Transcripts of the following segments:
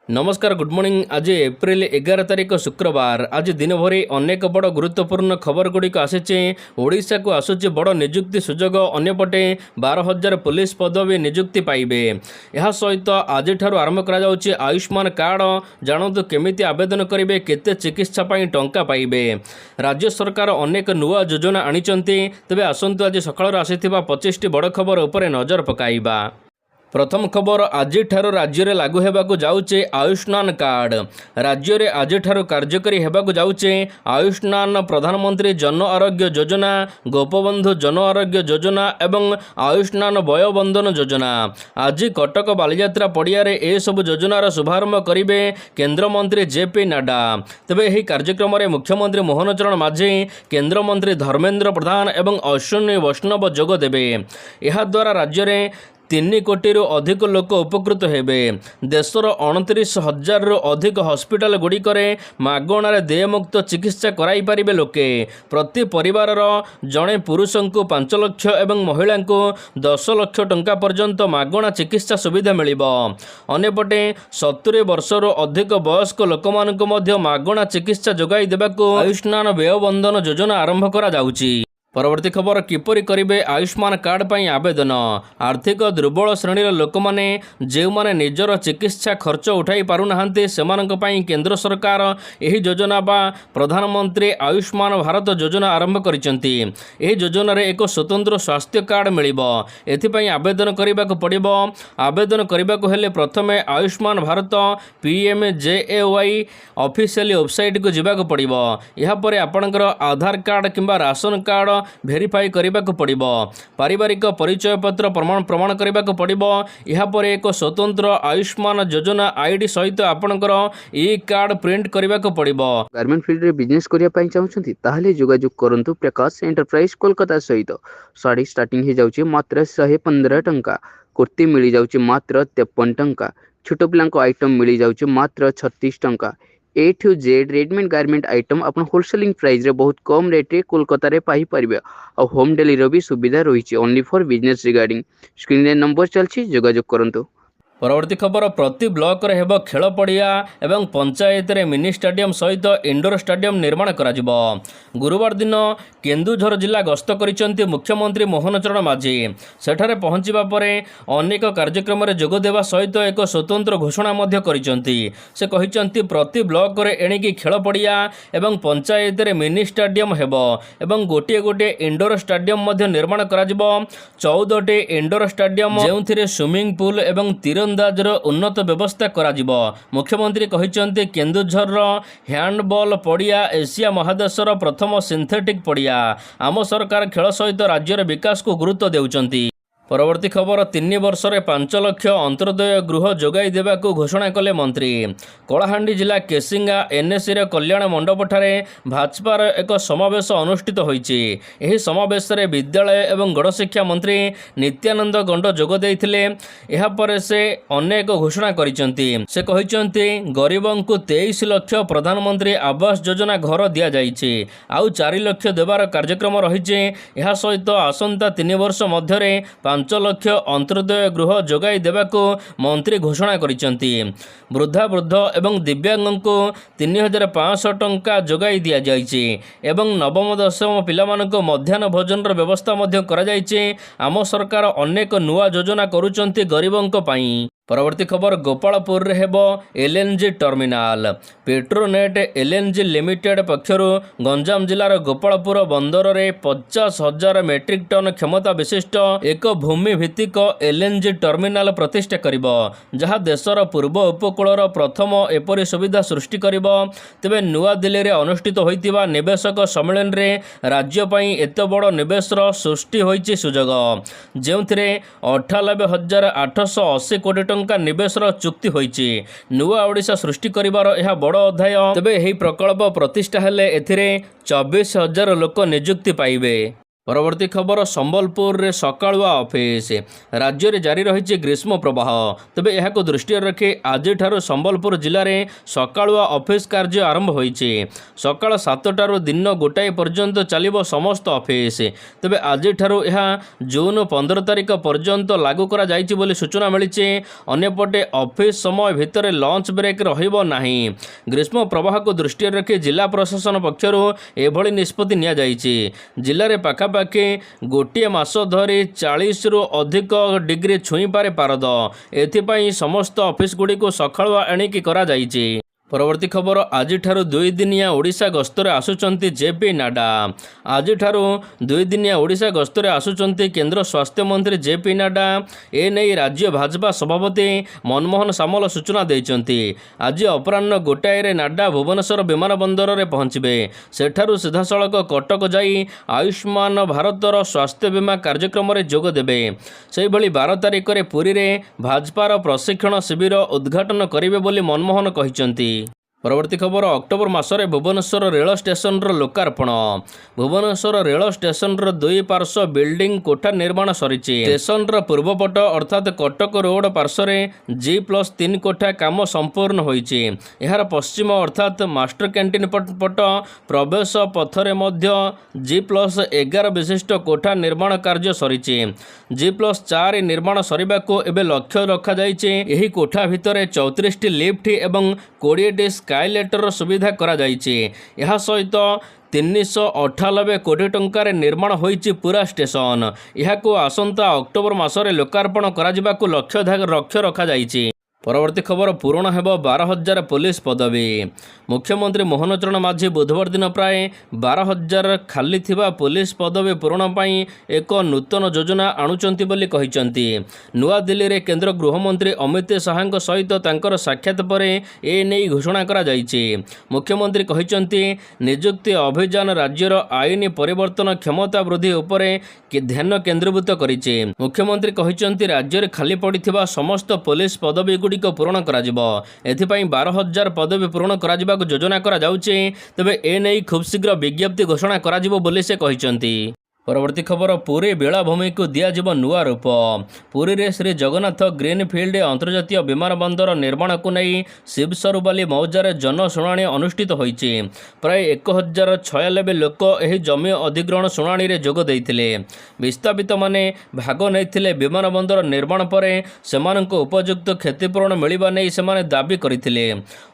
नमस्कार good morning. आज April 11 तारीख शुक्रवार। आज दिन भर अनेक बड़ गुरुत्वपूर्ण खबर गुड़िक आसी। ओडिशा को आसूची बड़ निजुक्ति सुजोग। अन्यपटे 12,000 पुलिस पदवी निजुक्ति पाइबे। यह सहित आज आरंभ कर आयुष्मान कार्ड। जानतु केमिति आवेदन करेंगे, केते चिकित्सा पाई टंका पाइबे। राज्य सरकार अनेक नुआ योजना आनिचंती। तेबे आसंतु आज सकाळ आसीथिबा 25टी बड़ खबर उपरे नजर पकाइबा। प्रथम खबर, आज राज्य में लागू होगाकू जाऊे आयुष्मान कार्ड। राज्य में आज कार्यकारी होगाकू जाऊे आयुष्मान प्रधानमंत्री जन आरोग्य योजना, गोपबंधु जन आरोग्य योजना एवं आयुष्मान वयोबंधन योजना। आज कटक बालीजात्रा पड़िया ए सब योजनार शुभारंभ करेंगे केन्द्रमंत्री जेपी नाडा। तेबे यह कार्यक्रम में मुख्यमंत्री मोहन चरण माझी, केन्द्रमंत्री धर्मेन्द्र प्रधान एवं अश्विनी वैष्णव जोग देवे। यह द्वारा राज्य में 3 कोटी अधिक लोक उपकृत हेबे। देशर 29,000 अधिक हस्पिटाल गुड़िक मागणार देयमुक्त चिकित्सा कराई पारिबे लोके। प्रति परिवार जड़े पुरुष को 5 लाख एवं महिला को 10 लाख टंका पर्यंत मागणा चिकित्सा सुविधा मिलिबो। अन्यपटे 70 वर्षर अधिक वयस्क लोक मानक मध्य मागणा चिकित्सा जोगाई देबाकू आयुष्मान व्ययबंधन योजना आरंभ करा जाउची। परवर्ती खबर, किपरि करिबे आयुष्मान कार्ड पाई आवेदन। आर्थिक दुर्बल श्रेणीर लोक माने जे माने निजर चिकित्सा खर्च उठाई पारुनाहांते सेमानक पाई केंद्र सरकार एही योजना बा प्रधानमंत्री आयुष्मान भारत योजना आरंभ करिसंती। एही योजना रे एक स्वतंत्र स्वास्थ्य कार्ड मिलिबो। एथिपाई आवेदन करिबाक पड़िबो। आवेदन करिबाक हेले प्रथमे Ayushman Bharat PMJAY official website को जिबाक पड़िबो। यहा परे आपनकर आधार कार्ड किंबा राशन कार्ड भेरीफाई करने पड़िबो। पारिवारिक परिचय पत्र प्रमाण करने पड़िबो। यहाँ पर एक स्वतंत्र आयुष्मान योजना आईडी सहित आपनकर ई कार्ड प्रिंट करने पड़िबो। गारमेंट फील्ड रे बिजनेस करिया पई चाहउछंती ताहले जोगाजोग करंतु प्रकाश एंटरप्राइज कोलकाता सहित। साड़ी स्टार्टिंग हे जाउची मात्र 115 टंका। कुर्ती मिली जाउची मात्र 53 टंका। छोट पिलांको आइटम मिली जाउची मात्र 36 टंका। A to Z readymade garment item upon wholesaling price रे बहुत कम रेट रे कोलकाता रे पाई परिबे। और होम डिलीवरी भी सुविधा रही only for business regarding. Screen रे नंबर चलछि, जोगाजोग करंतु। परवर्ती खबर, प्रति ब्लॉक रे हेबो खेल पड़िया एवं पंचायत रे मिनी स्टेडियम सहित इंडोर स्टेडियम निर्माण कराजिबो। गुरुवार दिन केन्दुझर जिला गस्त करिसंती मुख्यमंत्री मोहन चरण माझी। सेठारे पहुंचीबा परे अनेक कार्यक्रम रे जोग देवा सहित एक स्वतंत्र घोषणा मध्य करिसंती। से कहिसंती प्रति ब्लॉक रे एणिकी खेल पड़िया एवं पंचायत रे मिनी स्टेडियम हेबो एवं गोटे गोटे इंडोर स्टेडियम मध्य निर्माण कराजिबो। 14टी इंडोर स्टेडियम जेउथिरे स्विमिंग पूल एवं तीरंदाजर उन्नत व्यवस्था कराजिबो। मुख्यमंत्री कहिसंती केन्दुझर हैंडबॉल पड़िया एशिया महादेशर प्रथम सिंथेटिक पड़िया। आम सरकार खेल सहित राज्यर विकास को गुरुत्व देउचंती। परवर्ती खबर, 3 वर्ष रे 5 लाख अंत्योदय गृह जोगाई देवाकू घोषणा कले मंत्री। कलाहांडी जिला केसिंगा NSC रे कल्याण मंडप ठारे भाजपार एक समावेश अनुष्ठित होईची। एही समावेश रे विद्यालय एवं गणशिक्षा मंत्री नित्यानंद गंड जोग देइथिले। एहा परे से अनेक घोषणा करिसंती। से कहिसंती गरीबों को 23 लाख प्रधानमंत्री आवास योजना घर दिया जाइछि। आउ 4 लाख देवार कार्यक्रम रहिछि। एहा सहित आसंता 3 वर्ष मध्यरे 5 लाख अंत्योदय गृह जोगाई देवाको मंत्री घोषणा करिसंती। वृद्ध एवं दिव्यांग को 3,500 टंका जोगाई दिया जाइछि एवं नवम दशम पिलामानको मध्याह्न भोजन व्यवस्था मध्य करा जाइछि। आम सरकार अनेक नुआ योजना करूचंती गरीबों पाई। परवर्ती खबर, गोपालपुर रे हेबो LNG terminal. Petronet LNG limited पक्षरु गंजाम जिलार गोपालपुर बंदर रे 50,000 मेट्रिक टन क्षमता विशिष्ट एक भूमि भित्तिक LNG टर्मिनाल प्रतिष्ठा करिबो, जहा देशर पूर्व उपकूलर प्रथम एपरि सुविधा सृष्टि करिबो। तेबे नुआ दिल्ली रे अनुष्ठित होइतिबा निवेशक सम्मेलन रे राज्य पई एते बड़ निवेशर सृष्टि होइछि सुजोग, जेउथिरे 98,880 कोटी टंका निवेशर चुक्ति होइछि। नुआ ओडिशा सृष्टि करिवार यह बड़ अध्याय। तेबे एही प्रकल्प प्रतिष्ठा हेले एथिरे 24,000 लोक नियुक्ति पाइबे। ପରବର୍ତ୍ତୀ ଖବର ସମ୍ବଲପୁରରେ ସକାଳୁଆ ଅଫିସ୍। ରାଜ୍ୟରେ ଜାରି ରହିଛି ଗ୍ରୀଷ୍ମ ପ୍ରବାହ। ତେବେ ଏହାକୁ ଦୃଷ୍ଟିରେ ରଖି ଆଜିଠାରୁ ସମ୍ବଲପୁର ଜିଲ୍ଲାରେ ସକାଳୁଆ ଅଫିସ୍ କାର୍ଯ୍ୟ ଆରମ୍ଭ ହୋଇଛି। ସକାଳ 7ଟାରୁ ଦିନ 1 ପର୍ଯ୍ୟନ୍ତ ଚାଲିବ ସମସ୍ତ ଅଫିସ୍। ତେବେ ଆଜିଠାରୁ ଏହା ଜୁନ୍ 15 ତାରିଖ ପର୍ଯ୍ୟନ୍ତ ଲାଗୁ କରାଯାଇଛି ବୋଲି ସୂଚନା ମିଳିଛି। ଅନ୍ୟପଟେ ଅଫିସ୍ ସମୟ ଭିତରେ ଲଞ୍ଚ ବ୍ରେକ୍ ରହିବ ନାହିଁ। ଗ୍ରୀଷ୍ମ ପ୍ରବାହକୁ ଦୃଷ୍ଟିରେ ରଖି ଜିଲ୍ଲା ପ୍ରଶାସନ ପକ୍ଷରୁ ଏଭଳି ନିଷ୍ପତ୍ତି ନିଆଯାଇଛି। ଜିଲ୍ଲାରେ ପାଖାପାଖି ଗୋଟିଏ ମାସ ଧରି 40ରୁ ଅଧିକ ଡିଗ୍ରୀ ଛୁଇଁପାରେ ପାରଦ। ଏଥିପାଇଁ ସମସ୍ତ ଅଫିସ୍ଗୁଡ଼ିକୁ ସକାଳୁଆ ଏଣିକି କରାଯାଇଛି। ପରବର୍ତ୍ତୀ ଖବର ଆଜିଠାରୁ 2 ଦିନିଆ ଓଡ଼ିଶା ଗସ୍ତରେ ଆସୁଛନ୍ତି ଜେପି ନାଡ୍ଡା। ଆଜିଠାରୁ 2 ଦିନିଆ ଓଡ଼ିଶା ଗସ୍ତରେ ଆସୁଛନ୍ତି କେନ୍ଦ୍ର ସ୍ୱାସ୍ଥ୍ୟମନ୍ତ୍ରୀ ଜେପି ନାଡ୍ଡା। ଏନେଇ ରାଜ୍ୟ ଭାଜପା ସଭାପତି ମନମୋହନ ସାମଲ ସୂଚନା ଦେଇଛନ୍ତି। ଆଜି ଅପରାହ୍ନ 1ରେ ନାଡ୍ଡା ଭୁବନେଶ୍ୱର ବିମାନ ବନ୍ଦରରେ ପହଞ୍ଚିବେ। ସେଠାରୁ ସିଧାସଳଖ କଟକ ଯାଇ ଆୟୁଷ୍ମାନ ଭାରତର ସ୍ୱାସ୍ଥ୍ୟ ବୀମା କାର୍ଯ୍ୟକ୍ରମରେ ଯୋଗ ଦେବେ। ସେହିଭଳି 12 ତାରିଖରେ ପୁରୀରେ ଭାଜପାର ପ୍ରଶିକ୍ଷଣ ଶିବିର ଉଦ୍ଘାଟନ କରିବେ ବୋଲି ମନମୋହନ କହିଛନ୍ତି। ପରବର୍ତ୍ତୀ ଖବର ଅକ୍ଟୋବର ମାସରେ ଭୁବନେଶ୍ୱର ରେଳ ଷ୍ଟେସନର ଲୋକାର୍ପଣ। ଭୁବନେଶ୍ୱର ରେଳ ଷ୍ଟେସନର 2 ପାର୍ଶ୍ୱ ବିଲ୍ଡିଂ କୋଠା ନିର୍ମାଣ ସରିଛି। ଷ୍ଟେସନର ପୂର୍ବପଟ ଅର୍ଥାତ୍ କଟକ ରୋଡ୍ ପାର୍ଶ୍ୱରେ G+3 କୋଠା କାମ ସମ୍ପୂର୍ଣ୍ଣ ହୋଇଛି। ଏହାର ପଶ୍ଚିମ ଅର୍ଥାତ୍ ମାଷ୍ଟର କ୍ୟାଣ୍ଟିନ୍ ପଟ ପ୍ରବେଶ ପଥରେ ମଧ୍ୟ G+11 ବିଶିଷ୍ଟ କୋଠା ନିର୍ମାଣ କାର୍ଯ୍ୟ ସରିଛି। G+4 ନିର୍ମାଣ ସରିବାକୁ ଏବେ ଲକ୍ଷ୍ୟ ରଖାଯାଇଛି। ଏହି କୋଠା ଭିତରେ 34ଟି ଲିଫ୍ଟ ଏବଂ 20ଟି ସ୍କାଇଲେଟର ସୁବିଧା କରାଯାଇଛି। ଏହା ସହିତ 398 କୋଟି ଟଙ୍କାରେ ନିର୍ମାଣ ହୋଇଛି ପୁରା ଷ୍ଟେସନ। ଏହାକୁ ଆସନ୍ତା ଅକ୍ଟୋବର ମାସରେ ଲୋକାର୍ପଣ କରାଯିବାକୁ ଲକ୍ଷ୍ୟ ରଖାଯାଇଛି। ପରବର୍ତ୍ତୀ ଖବର ପୂରଣ ହେବ 12,000 ପୋଲିସ ପଦବୀ। ମୁଖ୍ୟମନ୍ତ୍ରୀ ମୋହନ ଚରଣ ମାଝୀ ବୁଧବାର ଦିନ ପ୍ରାୟ 12,000 ଖାଲି ଥିବା ପୋଲିସ ପଦବୀ ପୂରଣ ପାଇଁ ଏକ ନୂତନ ଯୋଜନା ଆଣୁଛନ୍ତି ବୋଲି କହିଛନ୍ତି। ନୂଆଦିଲ୍ଲୀରେ କେନ୍ଦ୍ର ଗୃହମନ୍ତ୍ରୀ ଅମିତ ଶାହାଙ୍କ ସହିତ ତାଙ୍କର ସାକ୍ଷାତ ପରେ ଏନେଇ ଘୋଷଣା କରାଯାଇଛି। ମୁଖ୍ୟମନ୍ତ୍ରୀ କହିଛନ୍ତି ନିଯୁକ୍ତି ଅଭିଯାନ ରାଜ୍ୟର ଆଇନ ପରିବର୍ତ୍ତନ କ୍ଷମତା ବୃଦ୍ଧି ଉପରେ ଧ୍ୟାନ କେନ୍ଦ୍ରୀଭୂତ କରିଛି। ମୁଖ୍ୟମନ୍ତ୍ରୀ କହିଛନ୍ତି ରାଜ୍ୟରେ ଖାଲି ପଡ଼ିଥିବା ସମସ୍ତ ପୋଲିସ ପଦବୀଗୁଡ଼ିକ ପୂରଣ କରାଯିବ। ଏଥିପାଇଁ 12,000 ପଦବୀ ପୂରଣ କରାଯିବାକୁ ଯୋଜନା କରାଯାଉଛି। ତେବେ ଏନେଇ ଖୁବ୍ ଶୀଘ୍ର ବିଜ୍ଞପ୍ତି ଘୋଷଣା କରାଯିବ ବୋଲି ସେ କହିଛନ୍ତି। ପରବର୍ତ୍ତୀ ଖବର ପୁରୀ ବେଳାଭୂମିକୁ ଦିଆଯିବ ନୂଆ ରୂପ। ପୁରୀରେ ଶ୍ରୀ ଜଗନ୍ନାଥ ଗ୍ରୀନଫିଲ୍ଡ ଅନ୍ତର୍ଜାତୀୟ ବିମାନ ବନ୍ଦର ନିର୍ମାଣକୁ ନେଇ ଶିବସରୁବାଲି ମୌଜାରେ ଜନଶୁଣାଣି ଅନୁଷ୍ଠିତ ହୋଇଛି। ପ୍ରାୟ 1,096 ଲୋକ ଏହି ଜମି ଅଧିଗ୍ରହଣ ଶୁଣାଣିରେ ଯୋଗ ଦେଇଥିଲେ। ବିସ୍ଥାପିତମାନେ ଭାଗ ନେଇଥିଲେ। ବିମାନ ବନ୍ଦର ନିର୍ମାଣ ପରେ ସେମାନଙ୍କୁ ଉପଯୁକ୍ତ କ୍ଷତିପୂରଣ ମିଳିବା ନେଇ ସେମାନେ ଦାବି କରିଥିଲେ।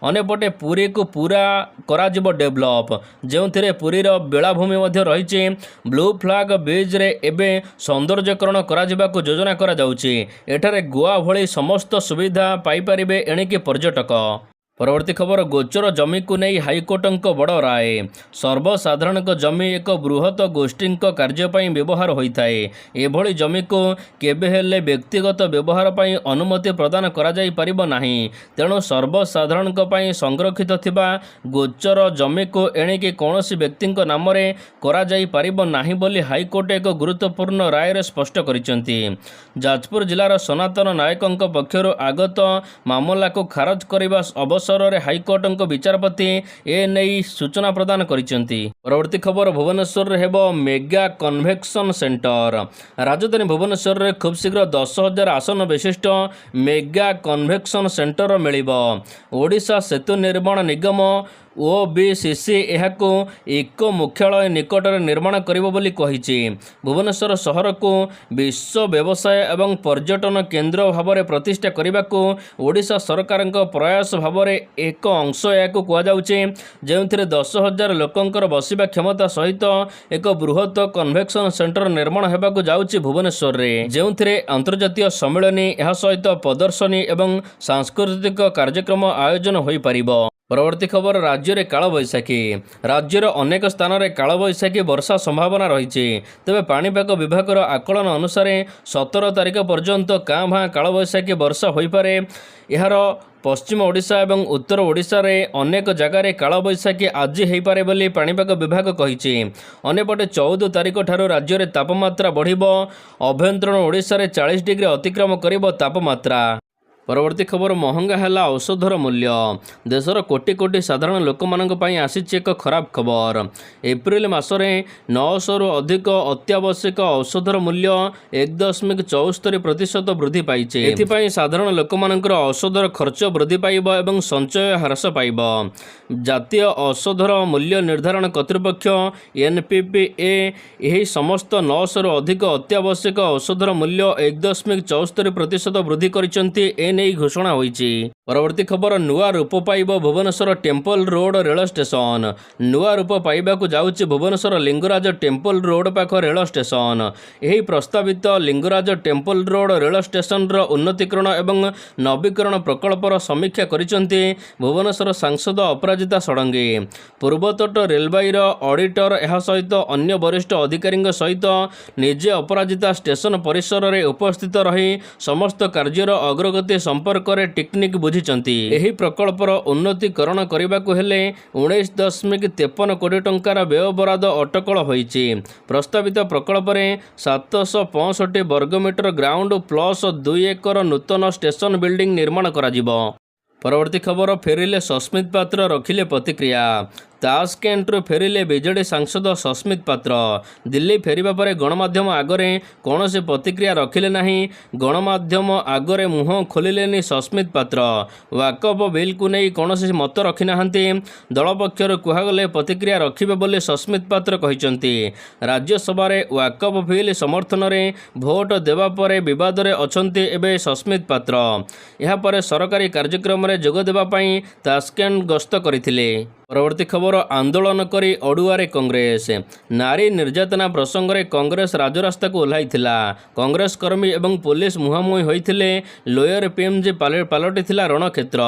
ଅନ୍ୟପଟେ ପୁରୀକୁ ପୁରା କରାଯିବ ଡେଭଲପ, ଯେଉଁଥିରେ ପୁରୀର ବେଳାଭୂମି ମଧ୍ୟ ରହିଛି। ବ୍ଲୁ ଫ୍ଲାଗ ବିଚ୍ରେ ଏବେ ସୌନ୍ଦର୍ଯ୍ୟକରଣ କରାଯିବାକୁ ଯୋଜନା କରାଯାଉଛି। ଏଠାରେ ଗୋଆ ଭଳି ସମସ୍ତ ସୁବିଧା ପାଇପାରିବେ ଏଣିକି ପର୍ଯ୍ୟଟକ। ପରବର୍ତ୍ତୀ ଖବର ଗୋଚର ଜମିକୁ ନେଇ ହାଇକୋର୍ଟଙ୍କ ବଡ଼ ରାୟ। ସର୍ବସାଧାରଣଙ୍କ ଜମି ଏକ ବୃହତ ଗୋଷ୍ଠୀଙ୍କ କାର୍ଯ୍ୟ ପାଇଁ ବ୍ୟବହାର ହୋଇଥାଏ। ଏଭଳି ଜମିକୁ କେବେ ହେଲେ ବ୍ୟକ୍ତିଗତ ବ୍ୟବହାର ପାଇଁ ଅନୁମତି ପ୍ରଦାନ କରାଯାଇପାରିବ ନାହିଁ। ତେଣୁ ସର୍ବସାଧାରଣଙ୍କ ପାଇଁ ସଂରକ୍ଷିତ ଥିବା ଗୋଚର ଜମିକୁ ଏଣିକି କୌଣସି ବ୍ୟକ୍ତିଙ୍କ ନାମରେ କରାଯାଇପାରିବ ନାହିଁ ବୋଲି ହାଇକୋର୍ଟ ଏକ ଗୁରୁତ୍ୱପୂର୍ଣ୍ଣ ରାୟରେ ସ୍ପଷ୍ଟ କରିଛନ୍ତି। ଯାଜପୁର ଜିଲ୍ଲାର ସନାତନ ନାୟକଙ୍କ ପକ୍ଷରୁ ଆଗତ ମାମଲାକୁ ଖାରଜ କରିବା ଅବସରରେ ହାଇକୋର୍ଟଙ୍କ ବିଚାରପତି ଏନେଇ ସୂଚନା ପ୍ରଦାନ କରିଛନ୍ତି। ପରବର୍ତ୍ତୀ ଖବର ଭୁବନେଶ୍ୱରରେ ହେବ ମେଗା କନଭେନସନ ସେଣ୍ଟର। ରାଜଧାନୀ ଭୁବନେଶ୍ୱରରେ ଖୁବ୍ ଶୀଘ୍ର 10,000 ଆସନ ବିଶିଷ୍ଟ ମେଗା କନଭେନସନ ସେଣ୍ଟର ମିଳିବ। ଓଡ଼ିଶା ସେତୁ ନିର୍ମାଣ ନିଗମ OBCC ଏହାକୁ ଇକୋ ମୁଖ୍ୟାଳୟ ନିକଟରେ ନିର୍ମାଣ କରିବ ବୋଲି କହିଛି। ଭୁବନେଶ୍ୱର ସହରକୁ ବିଶ୍ୱ ବ୍ୟବସାୟ ଏବଂ ପର୍ଯ୍ୟଟନ କେନ୍ଦ୍ର ଭାବରେ ପ୍ରତିଷ୍ଠା କରିବାକୁ ଓଡ଼ିଶା ସରକାରଙ୍କ ପ୍ରୟାସ ଭାବରେ ଏକ ଅଂଶ ଏହାକୁ କୁହାଯାଉଛି। ଯେଉଁଥିରେ 10,000 ଲୋକଙ୍କର ବସିବା କ୍ଷମତା ସହିତ ଏକ ବୃହତ କନଭେନସନ ସେଣ୍ଟର ନିର୍ମାଣ ହେବାକୁ ଯାଉଛି ଭୁବନେଶ୍ୱରରେ, ଯେଉଁଥିରେ ଅନ୍ତର୍ଜାତୀୟ ସମ୍ମିଳନୀ, ଏହା ସହିତ ପ୍ରଦର୍ଶନୀ ଏବଂ ସାଂସ୍କୃତିକ କାର୍ଯ୍ୟକ୍ରମ ଆୟୋଜନ ହୋଇପାରିବ। ପରବର୍ତ୍ତୀ ଖବର ରାଜ୍ୟରେ କାଳବୈଶାଖୀ। ରାଜ୍ୟର ଅନେକ ସ୍ଥାନରେ କାଳବୈଶାଖୀ ବର୍ଷା ସମ୍ଭାବନା ରହିଛି। ତେବେ ପାଣିପାଗ ବିଭାଗର ଆକଳନ ଅନୁସାରେ 17 ତାରିଖ ପର୍ଯ୍ୟନ୍ତ କାଁ ଭାଁ କାଳବୈଶାଖୀ ବର୍ଷା ହୋଇପାରେ। ଏହାର ପଶ୍ଚିମ ଓଡ଼ିଶା ଏବଂ ଉତ୍ତର ଓଡ଼ିଶାରେ ଅନେକ ଜାଗାରେ କାଳବୈଶାଖୀ ଆଜି ହୋଇପାରେ ବୋଲି ପାଣିପାଗ ବିଭାଗ କହିଛି। ଅନ୍ୟପଟେ 14 ତାରିଖ ଠାରୁ ରାଜ୍ୟରେ ତାପମାତ୍ରା ବଢ଼ିବ। ଆଭ୍ୟନ୍ତରୀଣ ଓଡ଼ିଶାରେ 40 ଡିଗ୍ରୀ ଅତିକ୍ରମ କରିବ ତାପମାତ୍ରା। ପରବର୍ତ୍ତୀ ଖବର ମହଙ୍ଗା ହେଲା ଔଷଧର ମୂଲ୍ୟ। ଦେଶର କୋଟି କୋଟି ସାଧାରଣ ଲୋକମାନଙ୍କ ପାଇଁ ଆସିଛି ଏକ ଖରାପ ଖବର। ଏପ୍ରିଲ ମାସରେ 900ରୁ ଅଧିକ ଅତ୍ୟାବଶ୍ୟକ ଔଷଧର ମୂଲ୍ୟ 1.74% ବୃଦ୍ଧି ପାଇଛି। ଏଥିପାଇଁ ସାଧାରଣ ଲୋକମାନଙ୍କର ଔଷଧର ଖର୍ଚ୍ଚ ବୃଦ୍ଧି ପାଇବ ଏବଂ ସଞ୍ଚୟ ହ୍ରାସ ପାଇବ। ଜାତୀୟ ଔଷଧର ମୂଲ୍ୟ ନିର୍ଦ୍ଧାରଣ କର୍ତ୍ତୃପକ୍ଷ NPPA ଏହି ସମସ୍ତ 900ରୁ ଅଧିକ ଅତ୍ୟାବଶ୍ୟକ ଔଷଧର ମୂଲ୍ୟ 1.74% ବୃଦ୍ଧି କରିଛନ୍ତି। ନେଇ ଘୋଷଣା ହୋଇଛି। ପରବର୍ତ୍ତୀ ଖବର ନୂଆ ରୂପ ପାଇବ ଭୁବନେଶ୍ୱର ଟେମ୍ପଲ ରୋଡ ରେଳ ଷ୍ଟେସନ। ନୂଆ ରୂପ ପାଇବାକୁ ଯାଉଛି ଭୁବନେଶ୍ୱର ଲିଙ୍ଗରାଜ ଟେମ୍ପଲ ରୋଡ ପାଖ ରେଳ ଷ୍ଟେସନ। ଏହି ପ୍ରସ୍ତାବିତ ଲିଙ୍ଗରାଜ ଟେମ୍ପଲ ରୋଡ ରେଳ ଷ୍ଟେସନର ଉନ୍ନତୀକରଣ ଏବଂ ନବୀକରଣ ପ୍ରକଳ୍ପର ସମୀକ୍ଷା କରିଛନ୍ତି ଭୁବନେଶ୍ୱର ସାଂସଦ ଅପରାଜିତା ଷଡଙ୍ଗୀ। ପୂର୍ବତଟ ରେଳବାଇର ଅଡିଟର ଏହା ସହିତ ଅନ୍ୟ ବରିଷ୍ଠ ଅଧିକାରୀଙ୍କ ସହିତ ନିଜେ ଅପରାଜିତା ଷ୍ଟେସନ ପରିସରରେ ଉପସ୍ଥିତ ରହି ସମସ୍ତ କାର୍ଯ୍ୟର ଅଗ୍ରଗତି ସମ୍ପର୍କରେ ଟେକ୍ନିକ୍ ବୁଝିଛନ୍ତି। ଏହି ପ୍ରକଳ୍ପର ଉନ୍ନତୀକରଣ କରିବାକୁ ହେଲେ 19.53 କୋଟି ଟଙ୍କାର ବ୍ୟୟବରାଦ ଅଟକଳ ହୋଇଛି। ପ୍ରସ୍ତାବିତ ପ୍ରକଳ୍ପରେ 765 ବର୍ଗମିଟର ଗ୍ରାଉଣ୍ଡ ପ୍ଲସ୍ 2 ଏକର ନୂତନ ଷ୍ଟେସନ ବିଲ୍ଡିଂ ନିର୍ମାଣ କରାଯିବ। ପରବର୍ତ୍ତୀ ଖବର ଫେରିଲେ ସସ୍ମିତ ପାତ୍ର ରଖିଲେ ପ୍ରତିକ୍ରିୟା। ତାସକେଣ୍ଟରୁ ଫେରିଲେ ବିଜେଡି ସାଂସଦ ସସ୍ମିତ ପାତ୍ର। ଦିଲ୍ଲୀ ଫେରିବା ପରେ ଗଣମାଧ୍ୟମ ଆଗରେ କୌଣସି ପ୍ରତିକ୍ରିୟା ରଖିଲେ ନାହିଁ। ଗଣମାଧ୍ୟମ ଆଗରେ ମୁହଁ ଖୋଲିଲେନି ସସ୍ମିତ ପାତ୍ର। ୱାକଫ୍ ବିଲ୍କୁ ନେଇ କୌଣସି ମତ ରଖିନାହାନ୍ତି। ଦଳ ପକ୍ଷରୁ କୁହାଗଲେ ପ୍ରତିକ୍ରିୟା ରଖିବେ ବୋଲି ସସ୍ମିତ ପାତ୍ର କହିଛନ୍ତି। ରାଜ୍ୟସଭାରେ ୱାକଫ୍ ବିଲ୍ ସମର୍ଥନରେ ଭୋଟ ଦେବା ପରେ ବିବାଦରେ ଅଛନ୍ତି ଏବେ ସସ୍ମିତ ପାତ୍ର। ଏହାପରେ ସରକାରୀ କାର୍ଯ୍ୟକ୍ରମରେ ଯୋଗ ଦେବା ପାଇଁ ତାସକେଣ୍ଟ ଗସ୍ତ କରିଥିଲେ। ପରବର୍ତ୍ତୀ ଖବର ଆନ୍ଦୋଳନ କରି ଅଡୁଆରେ କଂଗ୍ରେସ। ନାରୀ ନିର୍ଯାତନା ପ୍ରସଙ୍ଗରେ କଂଗ୍ରେସ ରାଜରାସ୍ତାକୁ ଓହ୍ଲାଇଥିଲା। କଂଗ୍ରେସ କର୍ମୀ ଏବଂ ପୋଲିସ ମୁହାଁମୁହିଁ ହୋଇଥିଲେ। ଲୋୟର PMG ପାଲଟିଥିଲା ରଣକ୍ଷେତ୍ର।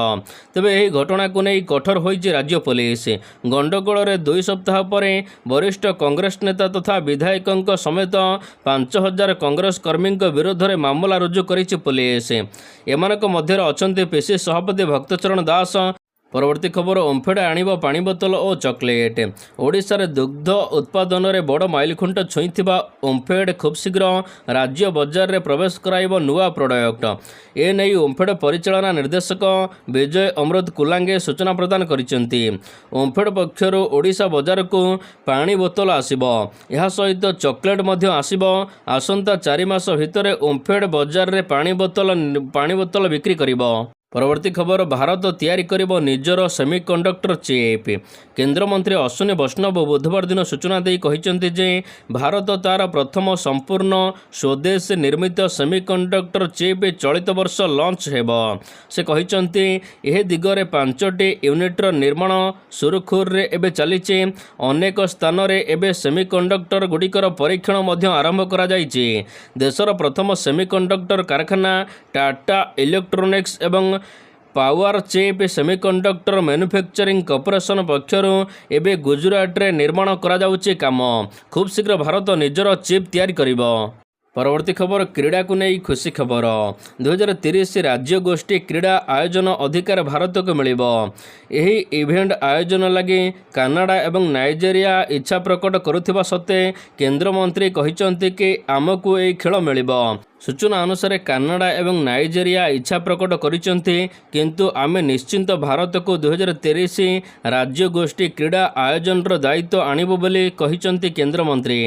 ତେବେ ଏହି ଘଟଣାକୁ ନେଇ କଠୋର ହୋଇଛି ରାଜ୍ୟ ପୋଲିସ। ଗଣ୍ଡଗୋଳରେ 2 ସପ୍ତାହ ପରେ ବରିଷ୍ଠ କଂଗ୍ରେସ ନେତା ତଥା ବିଧାୟକଙ୍କ ସମେତ 5000 କଂଗ୍ରେସ କର୍ମୀଙ୍କ ବିରୋଧରେ ମାମଲା ରୁଜୁ କରିଛି ପୋଲିସ। ଏମାନଙ୍କ ମଧ୍ୟରେ ଅଛନ୍ତି ପିସିସି ସଭାପତି ଭକ୍ତଚରଣ ଦାସ। ପରବର୍ତ୍ତୀ ଖବର ଓମ୍ଫେଡ୍ ଆଣିବ ପାଣି ବୋତଲ ଓ ଚକୋଲେଟ୍। ଓଡ଼ିଶାରେ ଦୁଗ୍ଧ ଉତ୍ପାଦନରେ ବଡ଼ ମାଇଲଖୁଣ୍ଟ ଛୁଇଁଥିବା ଓମ୍ଫେଡ୍ ଖୁବ୍ ଶୀଘ୍ର ରାଜ୍ୟ ବଜାରରେ ପ୍ରବେଶ କରାଇବ ନୂଆ ପ୍ରଡକ୍ଟ। ଏନେଇ ଓମ୍ଫେଡ୍ ପରିଚାଳନା ନିର୍ଦ୍ଦେଶକ ବିଜୟ ଅମୃତ କୁଲାଙ୍ଗେ ସୂଚନା ପ୍ରଦାନ କରିଛନ୍ତି। ଓମ୍ଫେଡ୍ ପକ୍ଷରୁ ଓଡ଼ିଶା ବଜାରକୁ ପାଣି ବୋତଲ ଆସିବ। ଏହା ସହିତ ଚକୋଲେଟ୍ ମଧ୍ୟ ଆସିବ। ଆସନ୍ତା 4 ମାସ ଭିତରେ ଓମ୍ଫେଡ୍ ବଜାରରେ ପାଣି ବୋତଲ ବିକ୍ରି କରିବ। ପରବର୍ତ୍ତୀ ଖବର ଭାରତ ତିଆରି କରିବ ନିଜର ସେମିକଣ୍ଡକ୍ଟର ଚିପ୍। କେନ୍ଦ୍ରମନ୍ତ୍ରୀ ଅଶ୍ୱିନୀ ବୈଷ୍ଣବ ବୁଧବାର ଦିନ ସୂଚନା ଦେଇ କହିଛନ୍ତି ଯେ ଭାରତ ତା'ର ପ୍ରଥମ ସମ୍ପୂର୍ଣ୍ଣ ସ୍ୱଦେଶୀ ନିର୍ମିତ ସେମିକଣ୍ଡକ୍ଟର ଚିପ୍ ଚଳିତ ବର୍ଷ ଲଞ୍ଚ ହେବ। ସେ କହିଛନ୍ତି ଏହି ଦିଗରେ 5ଟି ୟୁନିଟ୍ର ନିର୍ମାଣ ସୁରୁଖୁରୁରେ ଏବେ ଚାଲିଛି। ଅନେକ ସ୍ଥାନରେ ଏବେ ସେମିକଣ୍ଡକ୍ଟର ଗୁଡ଼ିକର ପରୀକ୍ଷଣ ମଧ୍ୟ ଆରମ୍ଭ କରାଯାଇଛି। ଦେଶର ପ୍ରଥମ ସେମିକଣ୍ଡକ୍ଟର କାରଖାନା ଟାଟା ଇଲେକ୍ଟ୍ରୋନିକ୍ସ ଏବଂ Power Chip Semiconductor Manufacturing Corporation ପକ୍ଷରୁ ଏବେ ଗୁଜରାଟରେ ନିର୍ମାଣ କରାଯାଉଛି କାମ। ଖୁବ୍ ଶୀଘ୍ର ଭାରତ ନିଜର ଚିପ୍ ତିଆରି କରିବ। ପରବର୍ତ୍ତୀ ଖବର କ୍ରୀଡ଼ାକୁ ନେଇ ଖୁସି ଖବର। 2030 ରାଜ୍ୟ ଗୋଷ୍ଠୀ କ୍ରୀଡ଼ା ଆୟୋଜନ ଅଧିକାର ଭାରତକୁ ମିଳିବ। ଏହି ଇଭେଣ୍ଟ ଆୟୋଜନ ଲାଗି କାନାଡ଼ା ଏବଂ ନାଇଜେରିଆ ଇଚ୍ଛା ପ୍ରକଟ କରୁଥିବା ସତ୍ତ୍ୱେ କେନ୍ଦ୍ରମନ୍ତ୍ରୀ କହିଛନ୍ତି କି ଆମକୁ ଏହି ଖେଳ ମିଳିବ। ସୂଚନା ଅନୁସାରେ କାନାଡ଼ା ଏବଂ ନାଇଜେରିଆ ଇଚ୍ଛା ପ୍ରକଟ କରିଛନ୍ତି କିନ୍ତୁ ଆମେ ନିଶ୍ଚିନ୍ତ ଭାରତକୁ 2030 ରାଜ୍ୟ ଗୋଷ୍ଠୀ କ୍ରୀଡ଼ା ଆୟୋଜନର ଦାୟିତ୍ୱ ଆଣିବୁ ବୋଲି କହିଛନ୍ତି କେନ୍ଦ୍ରମନ୍ତ୍ରୀ।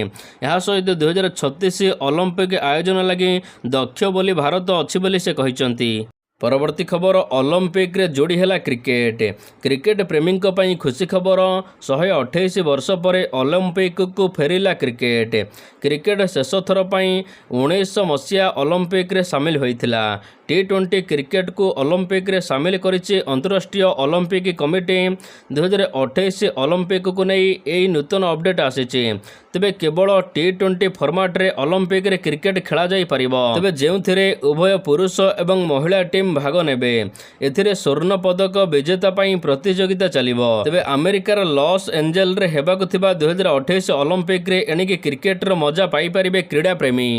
ଏହା ସହିତ 2036 ଅଲିମ୍ପିକ୍ ଆୟୋଜନ ଲାଗି ଦକ୍ଷ ବୋଲି ଭାରତ ଅଛି ବୋଲି ସେ କହିଛନ୍ତି। ପରବର୍ତ୍ତୀ ଖବର ଅଲିମ୍ପିକ୍ରେ ଯୋଡ଼ି ହେଲା କ୍ରିକେଟ୍। କ୍ରିକେଟ୍ ପ୍ରେମୀଙ୍କ ପାଇଁ ଖୁସି ଖବର। 128 ବର୍ଷ ପରେ ଅଲିମ୍ପିକ୍କୁ ଫେରିଲା କ୍ରିକେଟ୍। କ୍ରିକେଟ୍ ଶେଷ ଥର ପାଇଁ 1900 ମସିହା ଅଲିମ୍ପିକ୍ରେ ସାମିଲ ହୋଇଥିଲା। T20 କ୍ରିକେଟକୁ ଅଲିମ୍ପିକ୍ରେ ସାମିଲ କରିଛି ଅନ୍ତରାଷ୍ଟ୍ରୀୟ ଅଲିମ୍ପିକ୍ କମିଟି। 2028 ଅଲିମ୍ପିକ୍କୁ ନେଇ ଏହି ନୂତନ ଅପଡେଟ୍ ଆସିଛି। ତେବେ କେବଳ T20 ଫର୍ମାଟରେ ଅଲିମ୍ପିକ୍ରେ କ୍ରିକେଟ୍ ଖେଳାଯାଇପାରିବ। ତେବେ ଯେଉଁଥିରେ ଉଭୟ ପୁରୁଷ ଏବଂ ମହିଳା ଟିମ୍ ଭାଗ ନେବେ। ଏଥିରେ ସ୍ୱର୍ଣ୍ଣ ପଦକ ବିଜେତା ପାଇଁ ପ୍ରତିଯୋଗିତା ଚାଲିବ। ତେବେ ଆମେରିକାର ଲସ୍ ଏଞ୍ଜେଲସରେ ହେବାକୁ ଥିବା 2028 ଅଲିମ୍ପିକ୍ରେ ଏଣିକି କ୍ରିକେଟର ମଜା ପାଇପାରିବେ କ୍ରୀଡ଼ାପ୍ରେମୀ।